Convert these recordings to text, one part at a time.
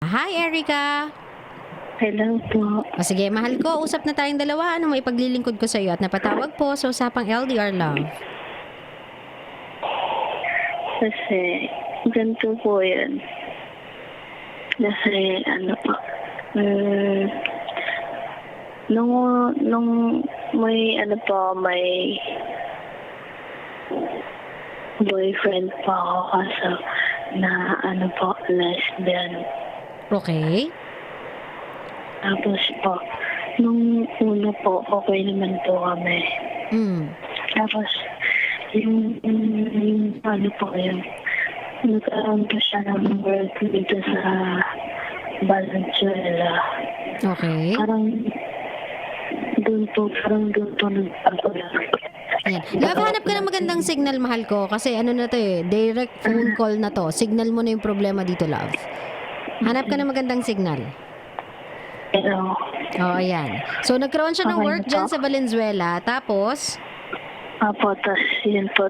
Hi, Erica! Hello po. O sige, mahal ko, usap na tayong dalawa. Ano may paglilingkod ko sa iyo at napatawag po sa Usapang LDR Love. Kasi, ganito po yan. Kasi, ano po, nung may, ano po, may boyfriend po ako kaso na, ano po, lesbian. Okay? Tapos po, nung una po, okay naman po kami. Tapos, yung ano po yun, nagkaroon po siya ng work dito sa Valenzuela. Okay. Parang doon po nagpapagod. Ayan. Love, hanap ka ng magandang signal, mahal ko. Kasi ano na to eh, direct phone call na to. Signal mo na yung problema dito, love. Hanap ka ng magandang signal. Pero, Ayan. So, nagkaroon siya ng Okay work na dyan po. sa Valenzuela. Tapos, apo, tas yun po,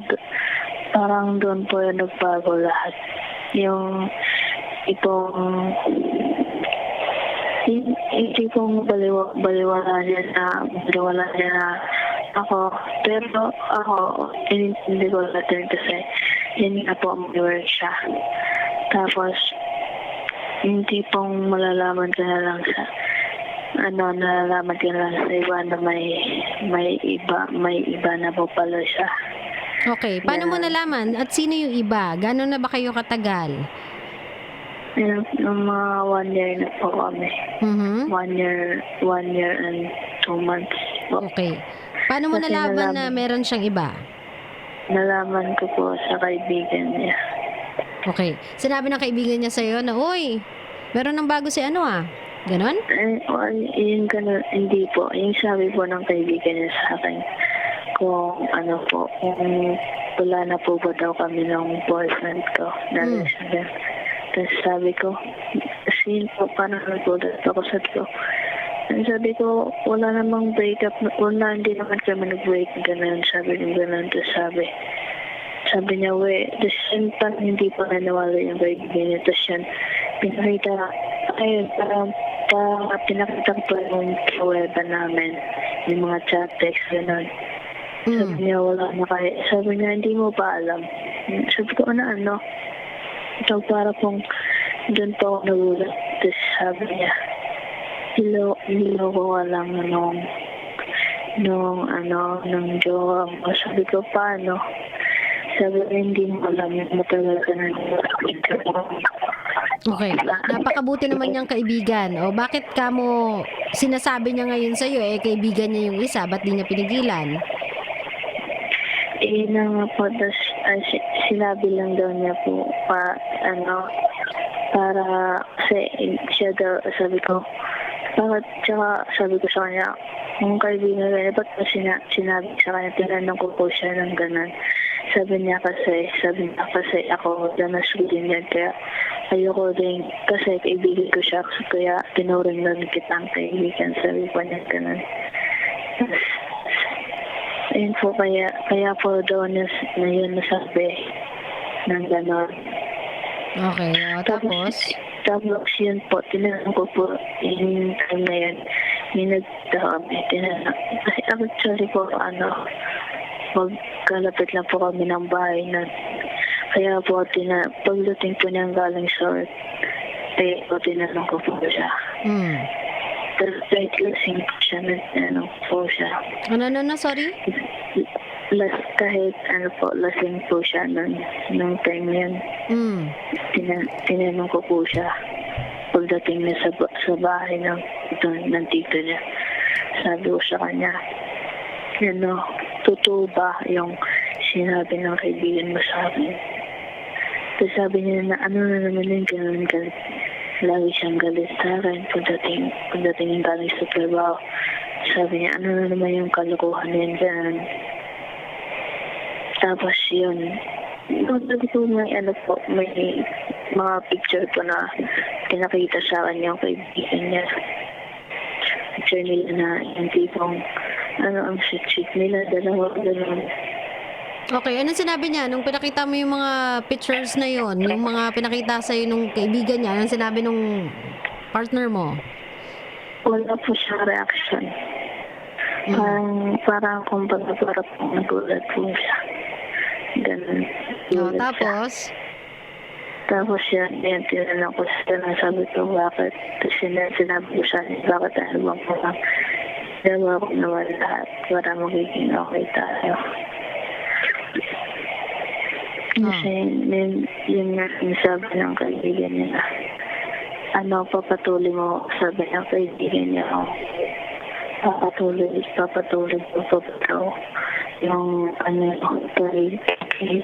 parang doon po yung nagbago lahat. Yung tipong baliwala niya na ako. Pero ako, hindi ko lahat kasi yun nga po, may work siya. Tapos, yung tipong malalaman ka na lang sa nalalaman ka na lang sa iba na may iba na po pala siya. okay. Paano mo nalaman? At sino yung iba? Gano'n na ba kayo katagal? Nung mga 1 year na po kami. 1 year and 2 months po. Okay. Paano mo Kasi nalaman na meron siyang iba? Nalaman ko po sa kaibigan niya. Okay. Sinabi ng kaibigan niya sa'yo na, uy, meron ng bago si ano ah. Ganon? Yung ganun, hindi po. Yung sabi po ng kaibigan niya sa akin, kung ano po, kung wala na po ba daw kami ng boyfriend ko. Tapos sabi ko, kasi yun po, parang nagulat ako. Sabi ko, wala namang breakup, hindi naman kami nag-break, gano'n. Sabi ko gano'n, tapos sabi niya, the same time, hindi pa nanawala yung kaibigan niya. Tapos yan, pinakita ko pa yung weba namin, yung mga chat text, gano'n. Sabi niya, wala na kayo. Sabi niya, hindi mo pa alam. Sabi ko, ano? Ito para pong doon po ako nagulat. Tapos sabi niya, niloko ka lang nung jowa mo. Sabi ko, paano? Sabi ko, hindi mo alam yung matagal ka na Okay. Napakabuti naman niyang kaibigan. O bakit ka mo sinasabi niya ngayon sa'yo kaibigan niya yung isa, ba't di niya pinigilan? Na nga po, tapos sinabi lang daw niya po para kasi siya daw, sabi ko, bakit, tsaka sabi ko sa kanya, kung kaibigan ka, ba't mo sinabi sa kanya, tinanong ko po siya ng gano'n. Sabi niya kasi ako danas ko din yan, kaya ayoko din, kasi kaibigan ko siya, kaya tinuring lang kitang kaibigan, sabi po niya gano'n. Ayun po, kaya po daw na yun nasabi ng gano'n. Okay. Tapos yun po, tinanong ko po yung time na yun, yung tinanong. Kasi actually po, magkalapit lang po kami ng bahay na, kaya po, pagdating po niyang galing sa work, tinanong ko po siya. Pero kahit lasing po siya, nagtanong po siya. Ano, sorry? Kahit lasing po siya nung time yun. Tinanong ko po siya pagdating niya sa bahay ng tito niya. Sabi ko sa kanya, totoo ba yung sinabi ng kaibigan mo sa akin? Tapos sabi niya na ano na naman yung ganun galit. Lagi siyang galit sa akin pagdating yung galing sa trabaho. Sabi niya, ano na naman yung kalokohan niya dyan. Tapos yun, sabi ko may mga picture po na pinakita sa akin yung kaibigan niya. Picture nila na yung tipong ang sweet nila, dalawa. Okay, anong sinabi niya? Nung pinakita mo yung mga pictures na yon, yung mga pinakita sa'yo nung kaibigan niya, anong sinabi nung partner mo? Wala po siyang reaction. Parang kumbaga parang nagulat po siya. Ganun. Gulat siya. Tapos? Tapos yan, tinanong ko siya na sabi ko bakit. Tapos sinabi ko siya, bakit ano bang parang ginawa ko naman lahat para magiging okay tayo. Kasi yun nga sabi ng kaibigan niya. Papatuloy mo, sabi ng kaibigan niya ako. Papatuloy ko pa daw yung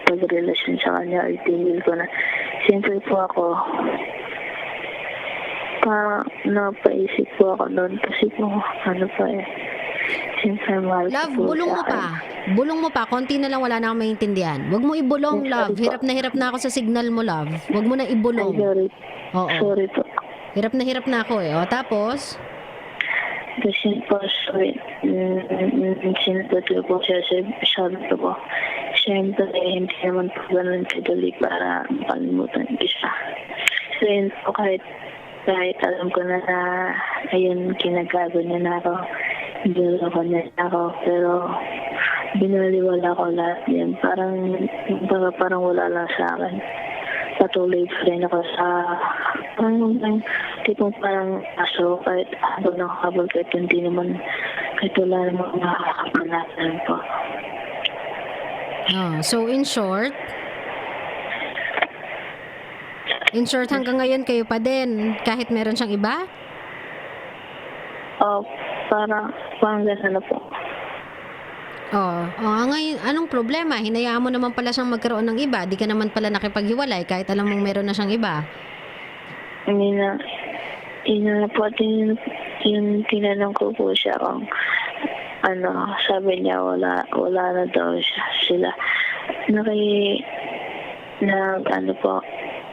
pag-relasyon sa kanya, itigil ko na. Siyempre po ako, napaisip po ako doon kasi kung siyempre mahal ko Love, po bulong sa mo akin. pa. Bulong mo pa. Konti na lang, wala na akong maintindihan. Huwag mo ibulong, love. Hirap na ako sa signal mo, love. Huwag mo na ibulong. Sorry. Oo. Sorry po. Hirap na ako eh. O, tapos? Kasi po, sinagot po siya, sabi ko po, siyempre, hindi naman po ganun kadali para makalimutan ko siya. So, yun po, kahit alam ko na ayun, kinagago niya na ako, niloko niya ako, pero binaliwala ko lahat yan. Parang wala lang sa akin. Patuloy pa rin ako sa parang aso, kahit habol kahit hindi naman, kahit wala namang nakakapanatan po. So in short, hanggang ngayon kayo pa din, kahit meron siyang iba? Parang gano'n na po. Ngayon, anong problema? Hinayaan mo naman pala siyang magkaroon ng iba. Di ka naman pala nakipaghiwalay kahit alam mong meron na siyang iba. Ina po yung tinanong ko po siya kung sabi niya wala na daw sila.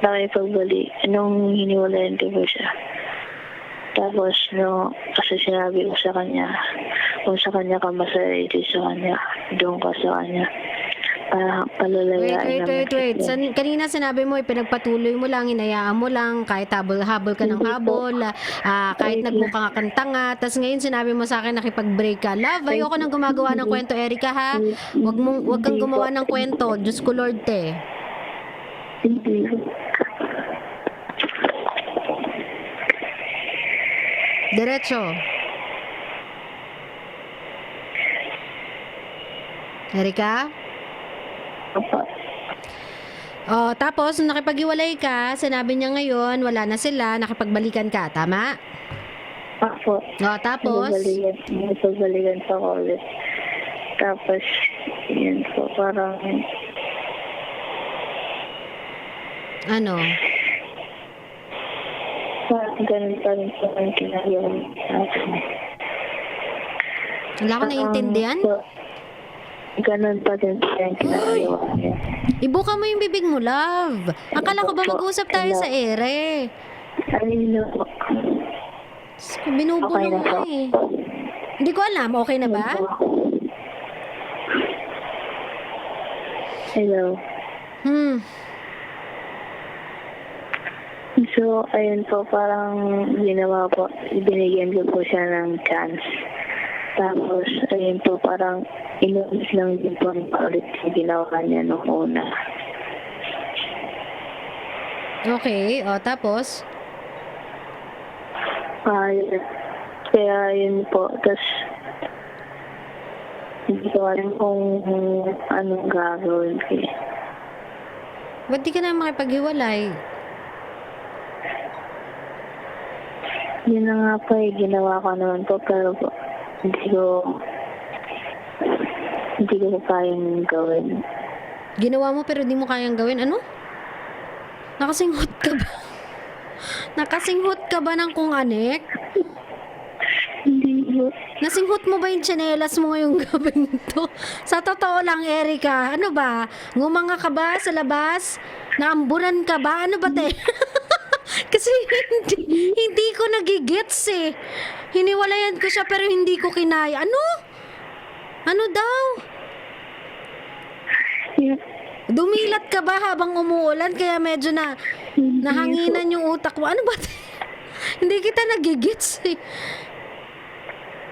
Nakipagbalik nung hiniwalayan ko po siya. Tapos kasi sinabi ko sa kanya, kung sa kanya ka masaya, ito sa kanya, doon ka sa kanya. Palalayain Wait. Kanina sinabi mo, pinagpatuloy mo lang, hinayaan mo lang, kahit habol ka ng habol, kahit nagmukha kang tanga. Tapos ngayon sinabi mo sa akin, nakipag-break ka. Love, ayoko nang gumagawa ng kwento, Erica, ha? Wag kang gumawa ng kwento. Diyos ko, Lord, te. Hindi. Diretso. Erica? Opo. Tapos, nung nakipag-iwalay ka, sinabi niya ngayon, wala na sila, nakipagbalikan ka, tama? Opo. Tapos? Nagbalikan pa ako ulit. Tapos, yun po, parang Ano? parang ganun pa rin po ang ginagawa sa akin. Wala ko naiintindihan? Ganun pa din po ang ginagawa niya. Ibuka mo yung bibig mo, love. Akala ko ba mag-uusap tayo sa ere? Ayun na po. Binubulong Okay na mo po. eh. Hindi ko alam, okay na ba? Hello. So, ayun po, parang ginawa po, binigyan ko po siya ng chance. Tapos, ayun po, parang inulit lang din po ang paulit yung ginawa niya nung una. Okay, tapos? Kaya yun po, tapos hindi ko alam kung anong gagawin ko. Ba't di ka na makipaghiwalay? Yun na nga po, ginawa ko naman po, pero po, hindi ko kayang gawin. Ginawa mo pero di mo kayang gawin? Ano? Nakasinghot ka ba? Nakasinghot ka ba ng kung anek? Hindi po. Nasinghot mo ba yung tsinelas mo ngayong gabing to? Sa totoo lang, Erica, ano ba? Ngumanga ka ba sa labas? Naamburan ka ba? Ano ba, te? Kasi hindi ko nagigets eh. Hiniwalayan ko siya pero hindi ko kinaya. Ano? Ano daw? Yeah. Dumilat ka ba habang umuulan kaya medyo nahanginan yung utak mo? Ano ba? Hindi kita nagigits eh.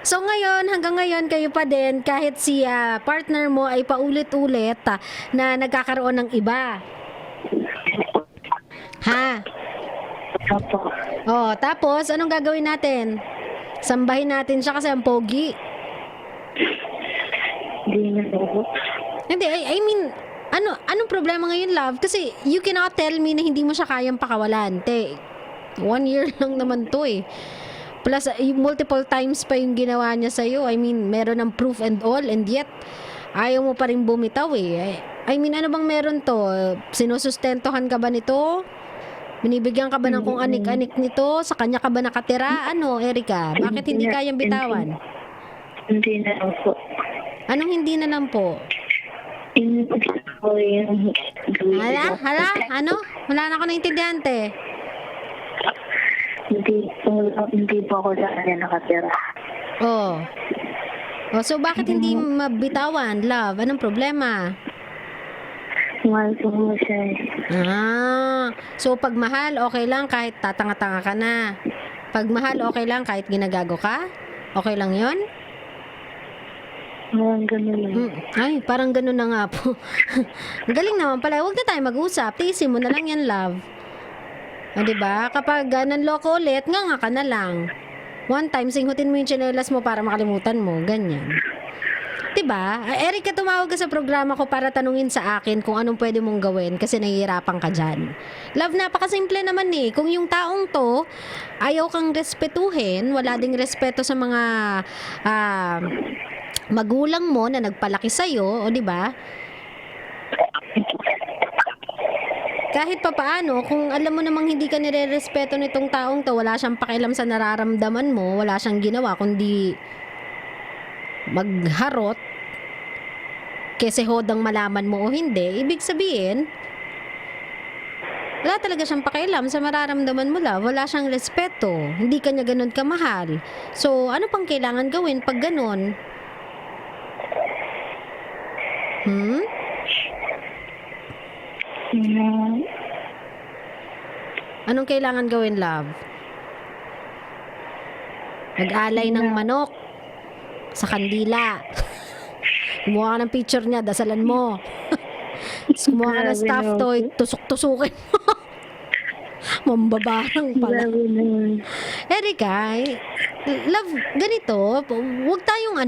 So ngayon, hanggang ngayon, kayo pa din, kahit si partner mo ay paulit-ulit na nagkakaroon ng iba. Ha? Opo. Oh, tapos, anong gagawin natin? Sambahin natin siya kasi ang pogi. Hindi na po. Hindi, I mean, anong problema ngayon, love? Kasi you cannot tell me na hindi mo siya kayang pakawalan. 1 year lang naman to eh. Plus, multiple times pa yung ginawa niya sa'yo. I mean, meron ng proof and all, and yet, ayaw mo pa rin bumitaw eh. I mean, ano bang meron to? Sinusustentohan ka ba nito? Binibigyan ka ba ng kung anik-anik nito? Sa kanya ka ba nakatira? Ano, Erica? Bakit hindi kayang bitawan? Hindi na lang po. Anong hindi na lang po? Hindi po yung Hala? Ano? Wala na ako naintindihan, te. Hindi po ako sa kanya nakatira. Oh. So bakit hindi mabitawan, love? Anong problema? Mahal po mo siya eh. So pag mahal, okay lang kahit tatanga-tanga ka na. Pag mahal, okay lang kahit ginagago ka? Okay lang yon? Parang ganun lang. Ay, parang ganun na nga po. Galing naman pala. Huwag na tayo mag-usap. Tiisin mo na lang yan, love. O, diba? Kapag nanloko ulit, nga ka na lang. One time, singhutin mo yung tsinelas mo para makalimutan mo. Ganyan. Diba? Erica, tumawag ka sa programa ko para tanungin sa akin kung anong pwede mong gawin kasi nahihirapan ka dyan. Love, napakasimple naman eh. Kung yung taong to, ayaw kang respetuhin, wala ding respeto sa mga magulang mo na nagpalaki sa'yo, o diba? Kahit pa paano, kung alam mo namang hindi ka nire-respeto nitong taong to, wala siyang pakialam sa nararamdaman mo, wala siyang ginawa kundi magharot kasi hodang malaman mo o hindi, ibig sabihin wala talaga siyang pakialam sa mararamdaman mo lang, wala siyang respeto, hindi ka niya ganun kamahal. So, ano pang kailangan gawin pag ganun? Anong kailangan gawin, love? Mag-alay ng manok sa kandila. Kumuha ka ng picture niya, dasalan mo. Kumuha ka ng stuffed toy, tusok-tusukin mo. Mambabarang pala. Erica, love, ganito, huwag tayong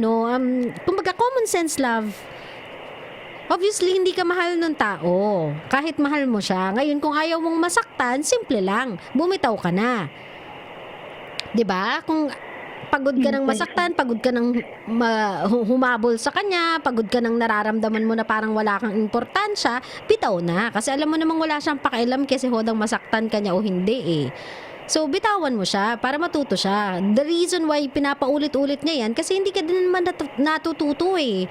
kumbaga common sense, love. Obviously, hindi ka mahal ng tao. Kahit mahal mo siya. Ngayon, kung ayaw mong masaktan, simple lang. Bumitaw ka na. 'Di ba? Kung pagod ka ng masaktan, pagod ka ng humabol sa kanya, pagod ka ng nararamdaman mo na parang wala kang importansya, bitaw na. Kasi alam mo namang wala siyang pakialam kasi hodang masaktan ka niya o hindi eh. So, bitawan mo siya para matuto siya. The reason why pinapaulit-ulit niya yan, kasi hindi ka din naman natututo eh.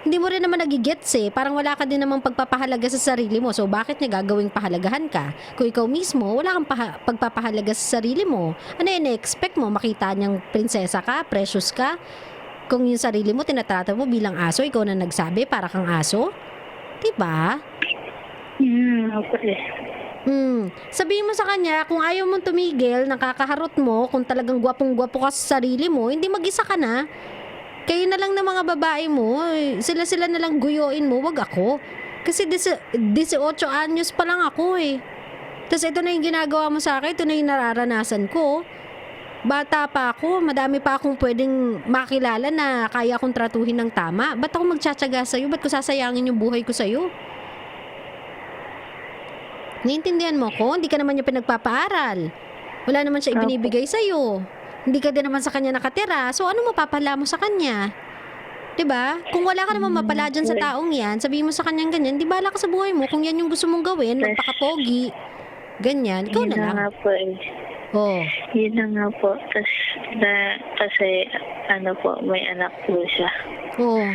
Hindi mo rin naman nagigets eh. Parang wala ka din namang pagpapahalaga sa sarili mo. So, bakit niya gagawing pahalagahan ka? Kung ikaw mismo, wala kang pagpapahalaga sa sarili mo. Ano yun, expect mo? Makita niyang prinsesa ka? Precious ka? Kung yung sarili mo, tinatrata mo bilang aso, ikaw na nagsabi, para kang aso? Diba? Okay. Sabihin mo sa kanya, kung ayaw mong tumigil, nakakaharot mo, kung talagang gwapong-gwapo ka sa sarili mo, hindi mag-isa ka na. Kayo na lang ng mga babae mo, sila-sila na lang guyuin mo, wag ako. Kasi 18 anyos pa lang ako eh. Tapos ito na yung ginagawa mo sa akin, ito na yung nararanasan ko. Bata pa ako, madami pa akong pwedeng makilala na kaya akong tratuhin ng tama. Ba't ako magtsatsaga sa'yo? Ba't ko sasayangin yung buhay ko sa'yo? Naiintindihan mo ko? Hindi ka naman niya pinagpapaaral. Wala naman siya ibinibigay sa'yo. Hindi ka din naman sa kanya nakatira. So, ano mapapala mo sa kanya? 'Di ba? Kung wala ka naman mapala dyan sa taong yan, sabihin mo sa kanyang ganyan, di bala ka sa buhay mo. Kung yan yung gusto mong gawin, magpakapogi. Ganyan. Ikaw na lang. Yun na nga po eh. Oh. Yun na nga po. Kasi, may anak po siya. Oh.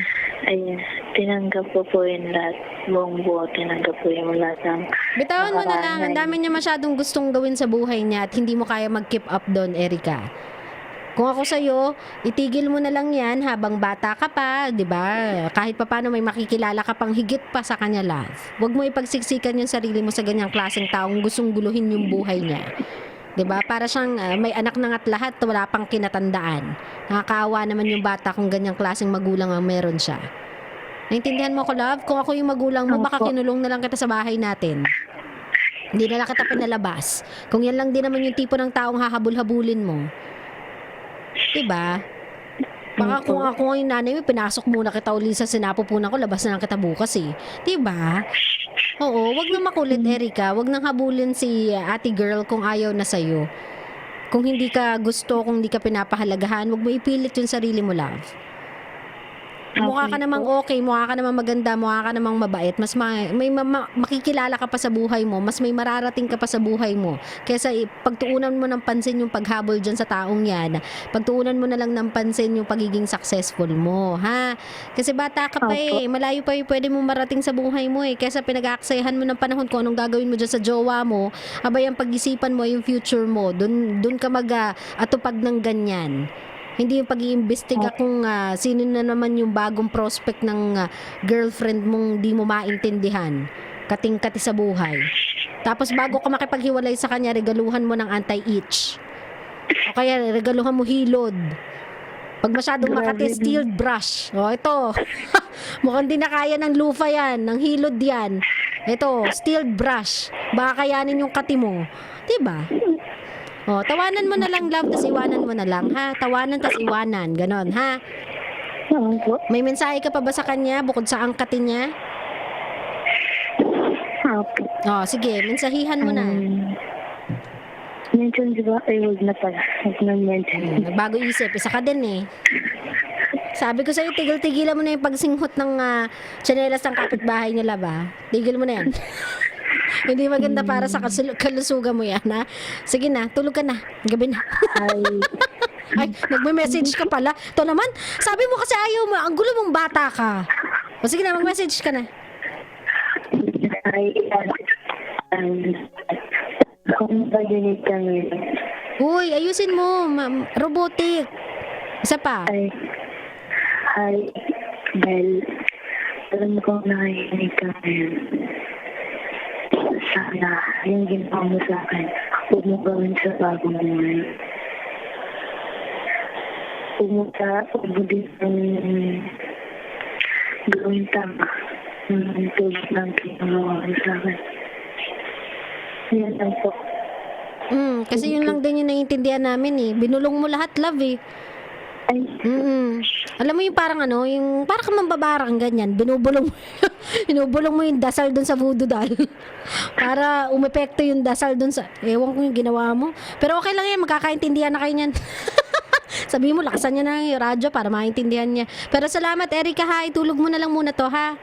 Ayun, tinanggap ko po yung lahat. Buong buo, tinanggap ko yung lahat ng Bitawan mo na lang. Ang dami niya masyadong gustong gawin sa buhay niya at hindi mo kaya mag-keep up doon, Erica. Kung ako sa'yo, itigil mo na lang yan habang bata ka pa, di ba? Kahit pa paano may makikilala ka pang higit pa sa kanya, love. Huwag mo ipagsiksikan yung sarili mo sa ganyang klaseng taong gustong guluhin yung buhay niya. 'Di ba? Para siyang may anak na nga't lahat, wala pang kinatandaan. Nakakaawa naman yung bata kung ganyang klaseng magulang ang meron siya. Naintindihan mo ko, love? Kung ako yung magulang mo, baka Opo. kinulong na lang kita sa bahay natin. Hindi na lang kita pinalabas. Kung yan lang din naman yung tipo ng taong hahabol-habulin mo. 'Di ba? Baka kung ako yung nanay mo, pinasok muna kita uli sa sinapupunan ko, labas na lang kita bukas eh. 'Di ba? Oo, wag na makulit, Erica. Wag nang habulin si ate girl kung ayaw na sa'yo. Kung hindi ka gusto, kung hindi ka pinapahalagahan, wag mo ipilit yung sarili mo, love. Mukha ka Okay namang po. okay, mukha ka namang maganda, mukha ka namang mabait, mas makikilala ka pa sa buhay mo, mas may mararating ka pa sa buhay mo. Kesa pagtuunan mo ng pansin yung paghabol dyan sa taong yan, pagtuunan mo na lang ng pansin yung pagiging successful mo, ha? Kasi bata ka pa Opo. malayo pa yung pwede mo marating sa buhay mo Kesa pinag-aaksayahan mo ng panahon kung anong gagawin mo dyan sa jowa mo, abay ang pag-isipan mo, yung future mo, dun ka atupag ng ganyan. Hindi yung pag-iimbestiga kung sino na naman yung bagong prospect ng girlfriend mong di mo maintindihan. Kating-kati sa buhay. Tapos bago ka makipaghiwalay sa kanya, regaluhan mo ng anti-itch. O kaya regaluhan mo hilod. Pag masyadong makati, steel brush. O ito, mukhang di na kaya ng lufa yan, ng hilod yan. Ito, steel brush. Baka kayanin yung kati mo. Diba? O, tawanan mo na lang, love, tas iwanan mo na lang, ha? Tawanan tas iwanan, ganon, ha? Opo. May mensahe ka pa ba sa kanya bukod sa angkatin niya? Opo. O, sige, mensahihan mo na. Mention di ba? Ay, huwag na pala. Huwag na mention. Nagbago isip, isa ka din Sabi ko sa'yo, tigil-tigilan mo na yung pagsinghot ng tsinelas ng kapitbahay niya, love, ha? Tigil mo na yan. Hindi maganda para sa kalusugan mo yan, ha? Sige na, tulog ka na. Gabi na. Ay, nagme-message ka pala. Ito naman, sabi mo kasi ayaw mo. Ang gulo mong bata ka. O sige na, mag-message ka na. Kung pag-unit kami, Uy, ayusin mo. Robotic. Isa pa. hi, Bel. Alam ko nakikinig ka ngayon. Sana, yung ginawa mo sa akin, huwag mo gawin sa bagong buhay. Huwag mo din gawin tama. Tulad ng ginawa mo sa akin. Yan lang po. Kasi yun lang din yung naiintindihan namin Binulong mo lahat, love Ay, Alam mo yung parang yung parang ka mambabarang ganyan, binubulong mo, binubulong mo yung dasal dun sa voodoo doll. Para umepekto yung dasal dun sa, ewan ko yung ginawa mo. Pero okay lang yan, magkakaintindihan na kayo niyan. Sabihin mo, lakasan niya na yung radyo para maintindihan niya. Pero salamat, Erica, ha, itulog mo na lang muna to, ha.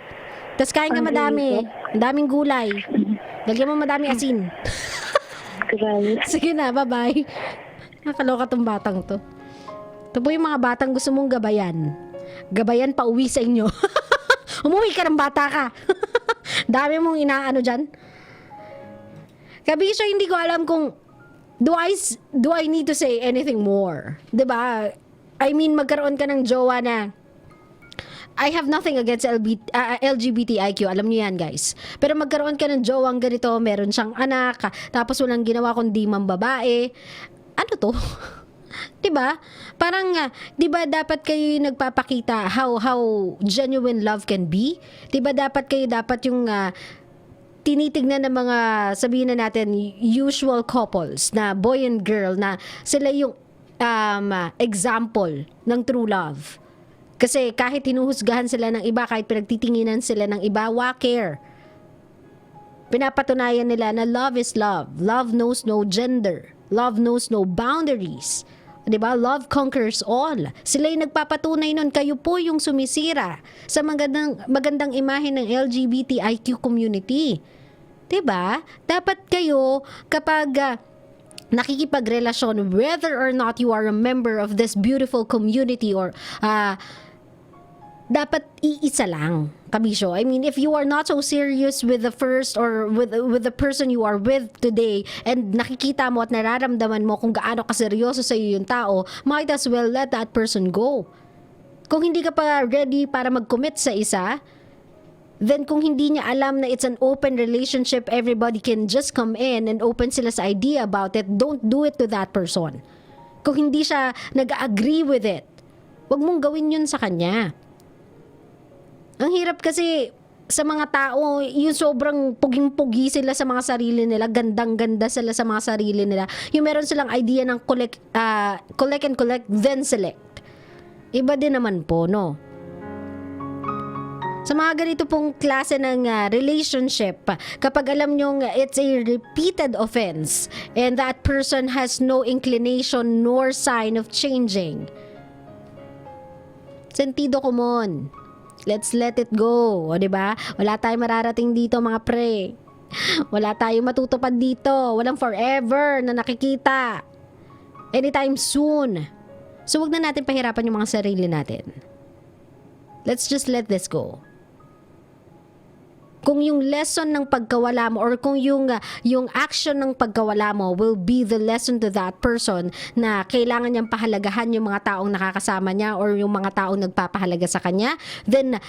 Tapos kain ka madami, ang daming gulay. Lagyan mo madami asin. grabe. Sige na, bye-bye. Nakaloka tong batang to. Ito po yung mga batang gusto mong gabayan. Gabayan pa uwi sa inyo. Umuwi ka ng bata ka. Dami mong inaano dyan. Kabisyo, hindi ko alam kung do I need to say anything more? 'Di ba? I mean, magkaroon ka ng jowa na I have nothing against LGBTIQ. Alam niyo yan, guys. Pero magkaroon ka ng jowang ganito, meron siyang anak, tapos walang ginawa kundi mambabae. Ano to? 'Di ba? Parang 'di ba dapat kayo yung nagpapakita how genuine love can be? 'Di ba dapat yung tinitignan ng mga, sabihin na natin, usual couples na boy and girl, na sila yung example ng true love. Kasi kahit hinuhusgahan sila ng iba, kahit pinagtitinginan sila ng iba, care. Pinapatunayan nila na love is love. Love knows no gender. Love knows no boundaries. 'Di ba? Love conquers all. Sila yung nagpapatunay nun. Kayo po yung sumisira sa magandang imahe ng LGBTIQ community. 'Di ba? Dapat kayo kapag nakikipagrelasyon, whether or not you are a member of this beautiful community or dapat iisa lang, kabisyo. I mean, if you are not so serious with the first or with the person you are with today, and nakikita mo at nararamdaman mo kung gaano kaseryoso sa iyo yung tao, might as well let that person go. Kung hindi ka pa ready para mag-commit sa isa, then kung hindi niya alam na it's an open relationship, everybody can just come in and open sila sa idea about it, don't do it to that person. Kung hindi siya nag-agree with it, wag mong gawin yun sa kanya. Ang hirap kasi sa mga tao, yung sobrang puging-pugi sila sa mga sarili nila, gandang-ganda sila sa mga sarili nila, yung meron silang idea ng collect and collect, then select. Iba din naman po, no? Sa mga ganito pong klase ng relationship, kapag alam nyong it's a repeated offense and that person has no inclination nor sign of changing, sentido común. Let's let it go. O, diba? Wala tayong mararating dito, mga pre. Wala tayong matutupad dito. Walang forever na nakikita. Anytime soon. So, wag na natin pahirapan yung mga sarili natin. Let's just let this go. Kung yung lesson ng pagkawala mo or kung yung action ng pagkawala mo will be the lesson to that person na kailangan niyang pahalagahan yung mga taong nakakasama niya or yung mga taong nagpapahalaga sa kanya, then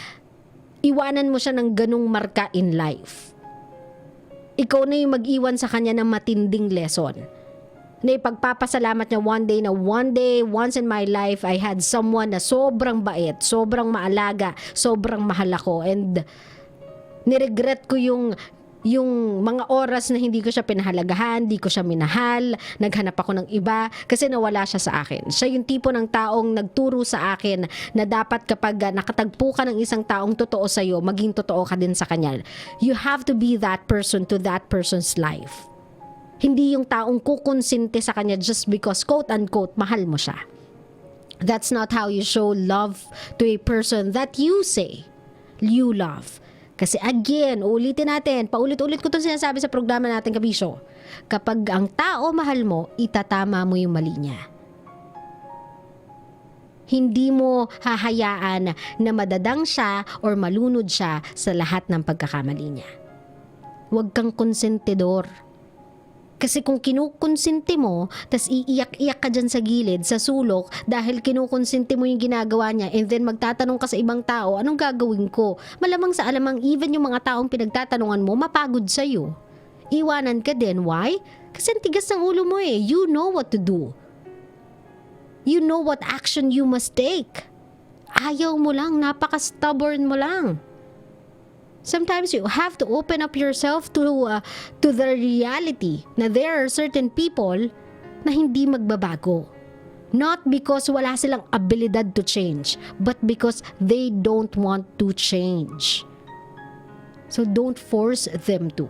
iwanan mo siya ng ganung marka in life. Ikaw na yung mag-iwan sa kanya ng matinding lesson. Na ipagpapasalamat niya one day, once in my life, I had someone na sobrang bait, sobrang maalaga, sobrang mahal ako, and niregret ko yung mga oras na hindi ko siya pinahalagahan, hindi ko siya minahal, naghanap ako ng iba kasi nawala siya sa akin. Siya yung tipo ng taong nagturo sa akin na dapat kapag nakatagpo ka ng isang taong totoo sa'yo, maging totoo ka din sa kanya. You have to be that person to that person's life. Hindi yung taong kukonsente sa kanya just because quote-unquote mahal mo siya. That's not how you show love to a person that you say you love. Kasi again, ulitin natin, paulit-ulit ko itong sinasabi sa programa natin, kabisyo. Kapag ang tao mahal mo, itatama mo yung mali niya. Hindi mo hahayaan na madadang siya or malunod siya sa lahat ng pagkakamali niya. Huwag kang konsentidor. Kasi kung kinukonsente mo, tas iiyak-iyak ka dyan sa gilid, sa sulok, dahil kinukonsente mo yung ginagawa niya, and then magtatanong ka sa ibang tao, anong gagawin ko? Malamang sa alamang, even yung mga taong pinagtatanungan mo, mapagod sa'yo. Iwanan ka din. Why? Kasi ang tigas ng ulo mo eh. You know what to do. You know what action you must take. Ayaw mo lang, napaka-stubborn mo lang. Sometimes you have to open up yourself to the reality na there are certain people na hindi magbabago. Not because wala silang abilidad to change, but because they don't want to change. So don't force them to.